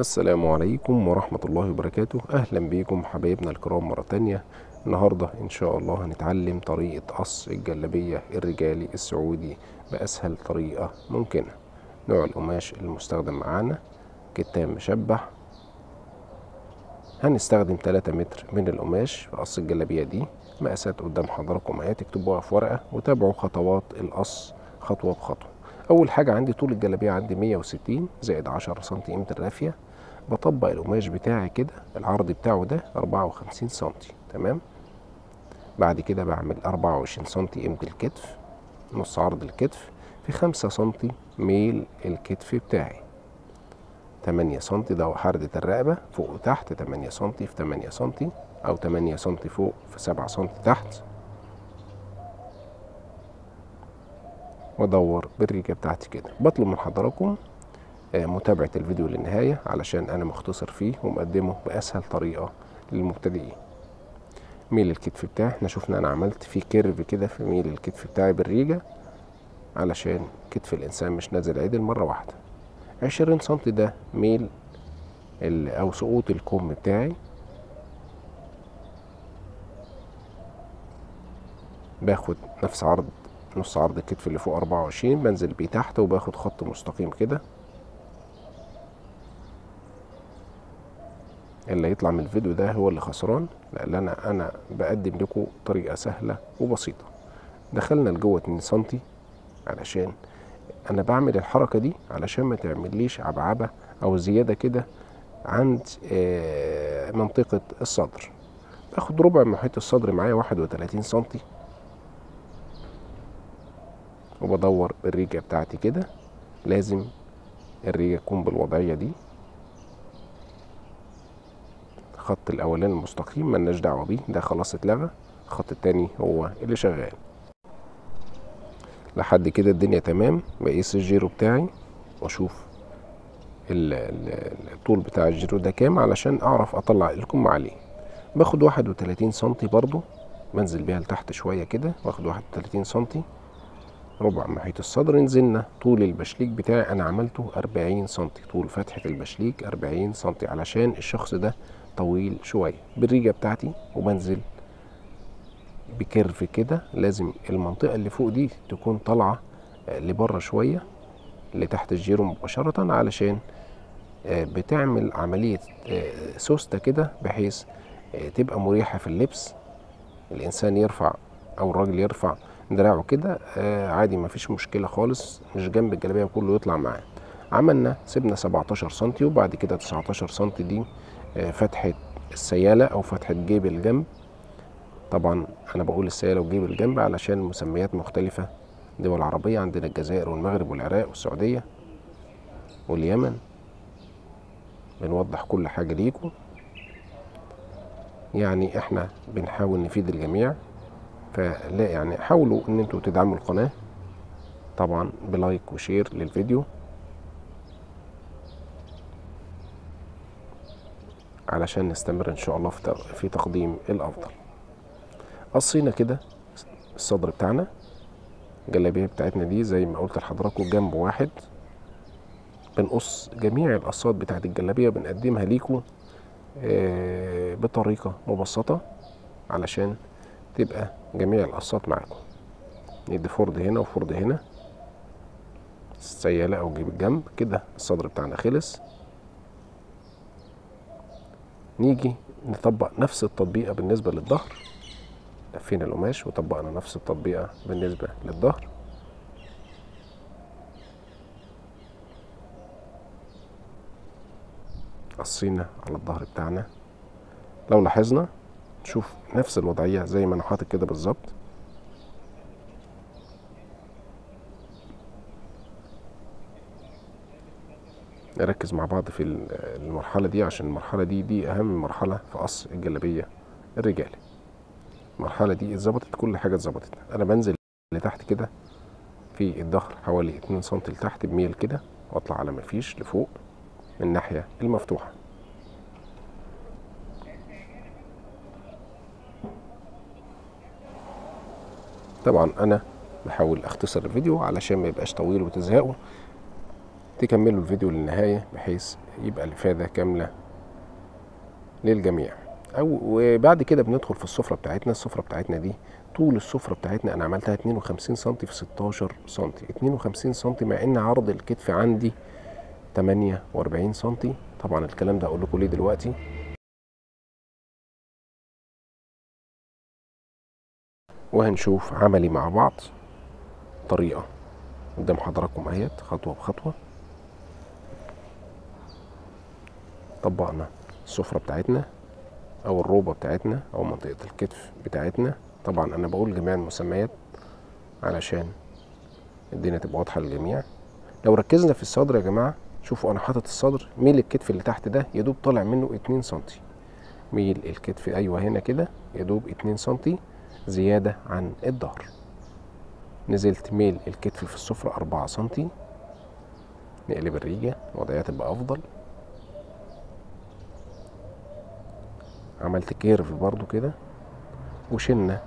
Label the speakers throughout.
Speaker 1: السلام عليكم ورحمة الله وبركاته. أهلا بيكم حبايبنا الكرام مرة تانية. النهاردة إن شاء الله هنتعلم طريقة قص الجلابية الرجالي السعودي بأسهل طريقة ممكنة. نوع القماش المستخدم معانا كتان مشبح. هنستخدم 3 متر من القماش في قص الجلابية دي. مقاسات قدام حضراتكم اهي، تكتبوها في ورقة وتابعوا خطوات القص خطوة بخطوة. أول حاجة عندي طول الجلابية عندي 160 زائد 10 سنتي قيمة الرافية. بطبق القماش بتاعي كده، العرض بتاعه ده 54 سنتي، تمام. بعد كده بعمل 24 سنتي قيمة الكتف، نص عرض الكتف، في 5 سنتي ميل الكتف بتاعي، 8 سنتي ده حردة الرقبة فوق وتحت، 8 سنتي في 8 سنتي أو 8 سنتي فوق في 7 سنتي تحت. وأدور بالريجة بتاعتي كده. بطلب من حضراتكم متابعة الفيديو للنهاية علشان أنا مختصر فيه ومقدمه بأسهل طريقة للمبتدئين. ميل الكتف بتاعي، احنا شفنا أنا عملت فيه كيرف كده في ميل الكتف بتاعي بالريجة علشان كتف الإنسان مش نازل عدل مرة واحدة. 20 سنتي ده ميل أو سقوط الكم بتاعي. باخد نفس عرض نص عرض الكتف اللي فوق 24، بنزل بيه تحت وباخد خط مستقيم كده. اللي يطلع من الفيديو ده هو اللي خسران، لان انا بقدم لكم طريقه سهله وبسيطه. دخلنا لجوه 2 سنتي علشان انا بعمل الحركه دي علشان ما تعمليش عبعبه او زياده كده عند منطقه الصدر. باخد ربع محيط الصدر معايا 31 سنتي، وبدور بالريجه بتاعتي كده. لازم الريجه تكون بالوضعيه دي. الخط الاولاني المستقيم ملناش دعوه بيه، ده خلاص اتلغى. الخط التاني هو اللي شغال. لحد كده الدنيا تمام. بقيس الجيرو بتاعي واشوف الطول بتاع الجيرو ده كام علشان اعرف اطلع الكم عليه. باخد 31 سنتي برضو، بنزل بيها لتحت شويه كده، واخد 31 سنتي ربع محيط الصدر. نزلنا طول البشليك بتاعي انا عملته 40 سنتي، طول فتحه البشليك 40 سنتي علشان الشخص ده طويل شويه. بالريجه بتاعتي وبنزل بكيرف كده. لازم المنطقه اللي فوق دي تكون طالعه لبره شويه لتحت الجيرو مباشره، علشان بتعمل عمليه سوسته كده بحيث تبقى مريحه في اللبس. الانسان يرفع او الراجل يرفع دراعه كده عادي، مفيش مشكله خالص، مش جنب الجلابيه كله يطلع معاه. عملنا سيبنا 17 سنتي، وبعد كده 19 سنتي دي فتحه السياله او فتحه جيب الجنب. طبعا انا بقول السياله وجيب الجنب علشان مسميات مختلفه. دول عربيه عندنا الجزائر والمغرب والعراق والسعوديه واليمن. بنوضح كل حاجه ليكم، يعني احنا بنحاول نفيد الجميع. فلا يعني حاولوا ان انتوا تدعموا القناه طبعا بلايك وشير للفيديو علشان نستمر ان شاء الله في تقديم الافضل. قصينا كده الصدر بتاعنا. الجلابيه بتاعتنا دي زي ما قلت لحضراتكم جنب واحد. بنقص جميع القصات بتاعت الجلابيه، بنقدمها ليكم بطريقه مبسطه علشان تبقى جميع القصات معاكم. ندي فرد هنا وفرد هنا، السياله او جيب الجنب كده. الصدر بتاعنا خلص. نيجي نطبق نفس التطبيقه بالنسبه للظهر. لفينا القماش وطبقنا نفس التطبيقه بالنسبه للظهر. قصينا على الظهر بتاعنا. لو لاحظنا نشوف نفس الوضعيه زي ما انا حاطط كده بالظبط. نركز مع بعض في المرحله دي عشان المرحله دي اهم مرحله في قص الجلابيه الرجالي. المرحله دي اتظبطت، كل حاجه اتظبطت. انا بنزل لتحت كده في الظهر حوالي 2 سم لتحت بميل كده، واطلع على مفيش لفوق من الناحيه المفتوحه. طبعا انا بحاول اختصر الفيديو علشان ما يبقاش طويل وتزهقوا. تكملوا الفيديو للنهاية بحيث يبقى الإفادة كاملة للجميع. وبعد كده بندخل في السفرة بتاعتنا. السفرة بتاعتنا دي طول السفرة بتاعتنا أنا عملتها 52 سنتي في 16 سنتي. 52 سنتي مع إن عرض الكتف عندي 48 سنتي. طبعا الكلام ده أقول لكم ليه دلوقتي. وهنشوف عملي مع بعض طريقة قدام حضراتكم اهيت خطوة بخطوة. طبقنا السفرة بتاعتنا او الروبة بتاعتنا او منطقة الكتف بتاعتنا. طبعا انا بقول جميع المسميات علشان الدنيا تبقى واضحة للجميع. لو ركزنا في الصدر يا جماعة، شوفوا انا حاطط الصدر، ميل الكتف اللي تحت ده يدوب طالع منه 2 سنتي. ميل الكتف ايوه هنا كده يدوب 2 سنتي زيادة عن الظهر. نزلت ميل الكتف في السفرة 4 سنتي. نقلب الريجة الوضعية تبقى افضل. عملت كيرف برضو كده وشلنا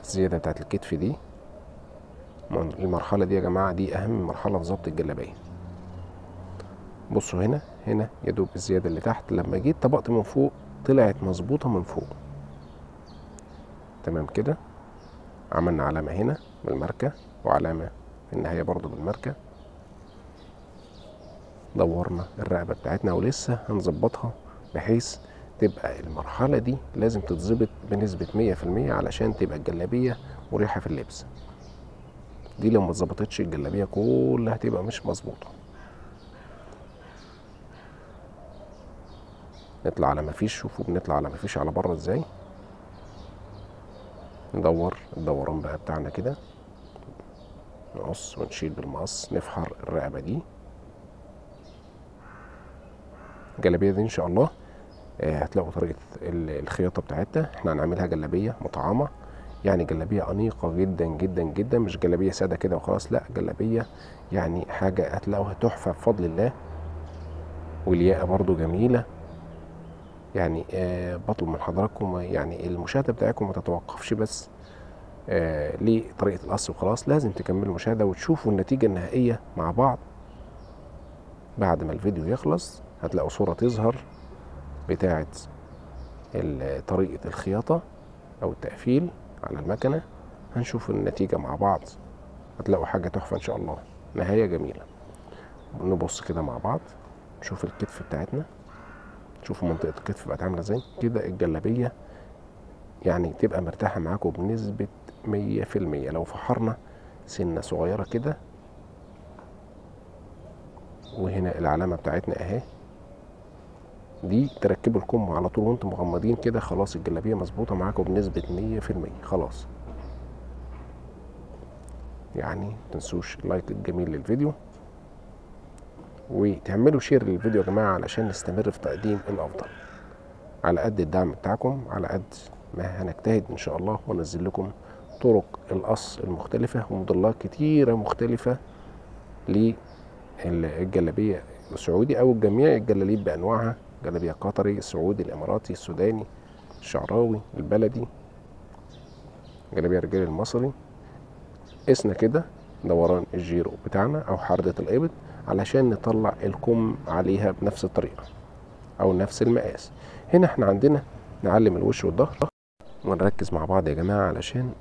Speaker 1: الزيادة بتاعت الكتف دي. المرحلة دي يا جماعة دي أهم مرحلة في ظبط الجلابية. بصوا هنا يدوب الزيادة اللي تحت، لما جيت طبقت من فوق طلعت مظبوطة من فوق. تمام كده. عملنا علامة هنا بالماركة وعلامة في النهاية برضو بالماركة. دورنا الرقبة بتاعتنا ولسه هنظبطها بحيث تبقى المرحلة دي لازم تتظبط بنسبة 100% علشان تبقى الجلابية مريحة في اللبس. دي لو ما اتظبطتش الجلابية كلها هتبقى مش مظبوطة. نطلع على مفيش. شوفوا بنطلع على مفيش على بره ازاي. ندور الدوران بقى بتاعنا كده، نقص ونشيل بالمقص، نفحر الرقبة دي. الجلابية دي ان شاء الله هتلاقوا طريقة الخياطة بتاعتها. احنا هنعملها جلابية مطعمة، يعني جلابية أنيقة جدا جدا جدا، مش جلابية سادة كده وخلاص، لا جلابية يعني حاجة هتلاقوها تحفة بفضل الله. والياقة برضو جميلة. يعني بطلب من حضراتكم يعني المشاهدة بتاعتكم ما تتوقفش بس لطريقة القص وخلاص، لازم تكملوا المشاهدة وتشوفوا النتيجة النهائية مع بعض. بعد ما الفيديو يخلص هتلاقوا صورة تظهر بتاعة طريقة الخياطة أو التقفيل على المكنة. هنشوف النتيجة مع بعض، هتلاقوا حاجة تحفة إن شاء الله، نهاية جميلة. نبص كده مع بعض، نشوف الكتف بتاعتنا، شوفوا منطقة الكتف بقت عاملة ازاي كده. الجلابية يعني تبقى مرتاحة معاكم بنسبة 100%. لو فحرنا سنة صغيرة كده، وهنا العلامة بتاعتنا اهي، دي تركبوا الكم على طول وانتم مغمضين كده، خلاص الجلابية مظبوطة معاكم بنسبة 100% خلاص. يعني متنسوش اللايك الجميل للفيديو، وتعملوا شير للفيديو يا جماعة علشان نستمر في تقديم الأفضل. على قد الدعم بتاعكم على قد ما هنجتهد إن شاء الله وننزل لكم طرق القص المختلفة وموديلات كتيرة مختلفة للجلابية السعودي أو الجميع الجلاليب بأنواعها، جلابية قطري، السعودي، الإماراتي، السوداني، الشعراوي، البلدي، جلابية الرجال المصري. قسنا كده دوران الجيرو بتاعنا أو حردة الإبط علشان نطلع الكم عليها بنفس الطريقة أو نفس المقاس. هنا احنا عندنا نعلم الوش والظهر ونركز مع بعض يا جماعة، علشان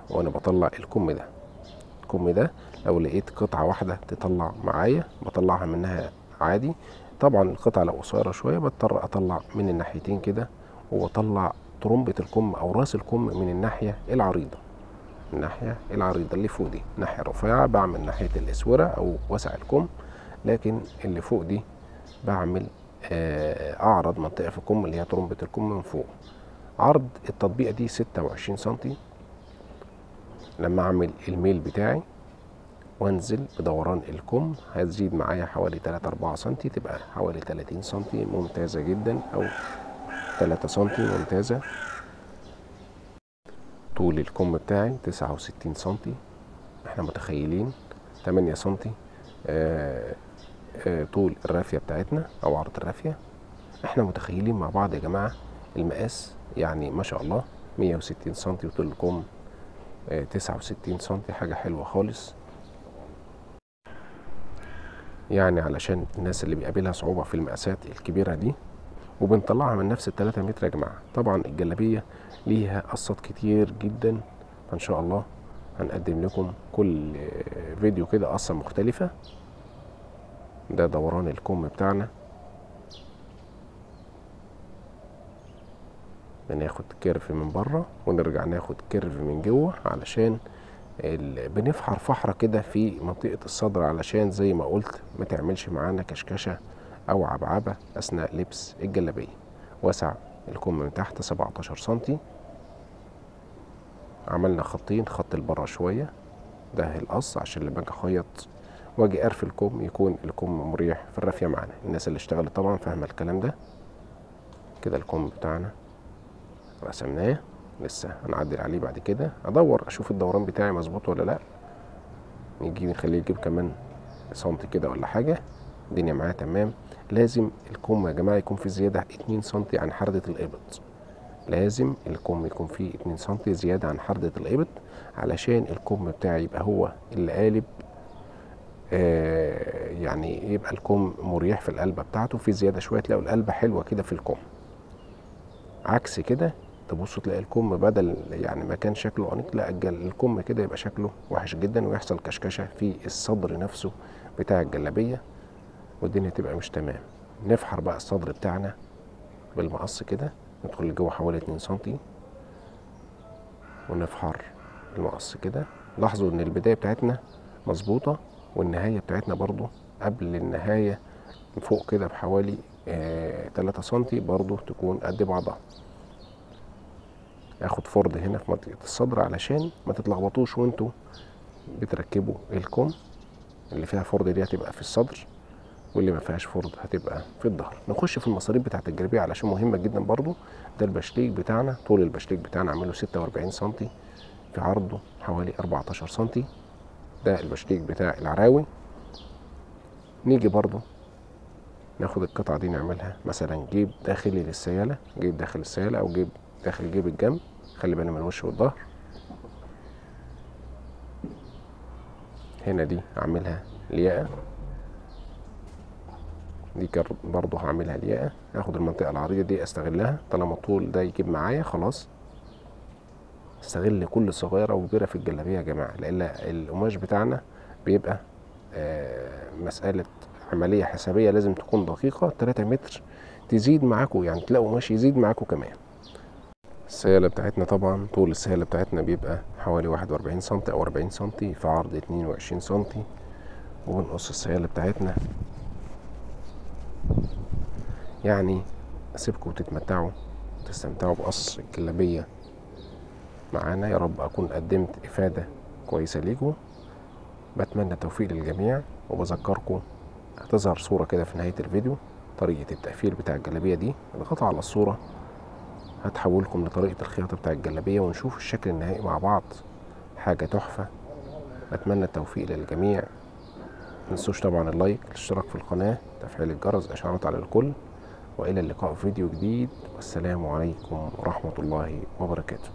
Speaker 1: وأنا بطلع الكم ده لو لقيت قطعة واحدة تطلع معايا بطلعها منها عادي. طبعا القطعة لو قصيرة شوية بضطر أطلع من الناحيتين كده، وبطلع طرمبة الكم أو راس الكم من الناحية العريضة. الناحية العريضة اللي فوق دي ناحية رفيعة بعمل ناحية الاسورة او وسع الكم، لكن اللي فوق دي بعمل اعرض منطقة في الكم اللي هي طرمبة الكم من فوق. عرض التطبيقة دي 26 سنتي. لما اعمل الميل بتاعي وانزل بدوران الكم هتزيد معايا حوالي 3-4 سنتي، تبقى حوالي 30 سنتي ممتازة جدا، او 3 سنتي ممتازة. طول الكم بتاعي 69 سنتي. احنا متخيلين 8 سنتي طول الرافية بتاعتنا او عرض الرافية. احنا متخيلين مع بعض يا جماعة المقاس، يعني ما شاء الله 160 سنتي وطول الكم 69 سنتي، حاجة حلوة خالص. يعني علشان الناس اللي بيقابلها صعوبة في المقاسات الكبيرة دي، وبنطلعها من نفس ال3 متر يا جماعة. طبعا الجلابية ليها قصات كتير جدا، فان شاء الله هنقدم لكم كل فيديو كده قصة مختلفة. ده دوران الكم بتاعنا، بناخد كيرف من بره ونرجع ناخد كيرف من جوه، علشان بنفحر فحرة كده في منطقة الصدر، علشان زي ما قلت ما تعملش معانا كشكشة او عبعبة اثناء لبس الجلابية. وسع الكم من تحت 17 سنتي. عملنا خطين، خط لبره شوية ده القص عشان لما اجي اخيط واجي ارفي الكم يكون الكم مريح في الرفية معانا. الناس اللي اشتغلت طبعا فاهمة الكلام ده. كده الكم بتاعنا رسمناه، لسه هنعدل عليه بعد كده، ادور اشوف الدوران بتاعي مظبوط ولا لا. نيجي نخليه يجيب كمان سنتي كده ولا حاجة، الدنيا معاه تمام. لازم الكم يا جماعة يكون في زيادة 2 سنتي عن حردة الإبط. لازم الكم يكون فيه 2 سنتي زيادة عن حردة الإبط، علشان الكم بتاعي يبقى هو اللي قالب، يعني يبقى الكم مريح في القلبة بتاعته. في زيادة شوية تلاقوا القلبة حلوة كده في الكم، عكس كده تبصوا تلاقي الكم بدل يعني ما كان شكله انيق، لا الكم كده يبقى شكله وحش جدا، ويحصل كشكشه في الصدر نفسه بتاع الجلابيه، والدنيا تبقى مش تمام. نفحر بقى الصدر بتاعنا بالمقص كده، ندخل لجوه حوالي 2 سنتي ونفحر المقص كده. لاحظوا ان البدايه بتاعتنا مظبوطه، والنهايه بتاعتنا برضو قبل النهايه فوق كده بحوالي 3 سنتي برضو تكون قد بعضها. اخد فرد هنا في منطقة الصدر علشان ما تتلخبطوش وانتوا بتركبوا الكم. اللي فيها فرد دي هتبقى في الصدر، واللي ما فيهاش فرد هتبقى في الظهر. نخش في المصاريف بتاعت الجلابيه علشان مهمة جدا برضو. ده البشليك بتاعنا، طول البشليك بتاعنا عامله 46 سنتي، في عرضه حوالي 14 سنتي. ده البشليك بتاع العراوي. نيجي برضو ناخد القطعة دي نعملها مثلا جيب داخلي للسيالة، جيب داخل السيالة او جيب داخل جيب الجنب، خلي بالنا من الوش والظهر. هنا دي هعملها لياقة، دي برضه هعملها لياقة. هاخد المنطقة العريضة دي استغلها، طالما الطول ده يجيب معايا خلاص. استغل كل صغيرة وكبيرة في الجلابية يا جماعة، لأن القماش بتاعنا بيبقى مسألة عملية حسابية لازم تكون دقيقة. 3 متر تزيد معاكم، يعني تلاقوا قماش يزيد معاكم كمان. السيالة بتاعتنا طبعا طول السيالة بتاعتنا بيبقى حوالي 41 سنتي او 40 سنتي، في عرض 22 سنتي. وبنقص السيالة بتاعتنا. يعني اسيبكم تتمتعوا وتستمتعوا بقص الجلابية معانا. يا رب اكون قدمت افادة كويسة ليكم. بتمنى التوفيق للجميع، وبذكركم هتظهر صورة كده في نهاية الفيديو طريقة التقفيل بتاع الجلابية دي. اضغطوا على الصورة هتحولكم لطريقة الخياطة بتاع الجلابية، ونشوف الشكل النهائي مع بعض. حاجة تحفة. بتمنى التوفيق للجميع. متنسوش طبعا اللايك، الاشتراك في القناة، تفعيل الجرس، اشعارات على الكل. والى اللقاء في فيديو جديد، والسلام عليكم ورحمة الله وبركاته.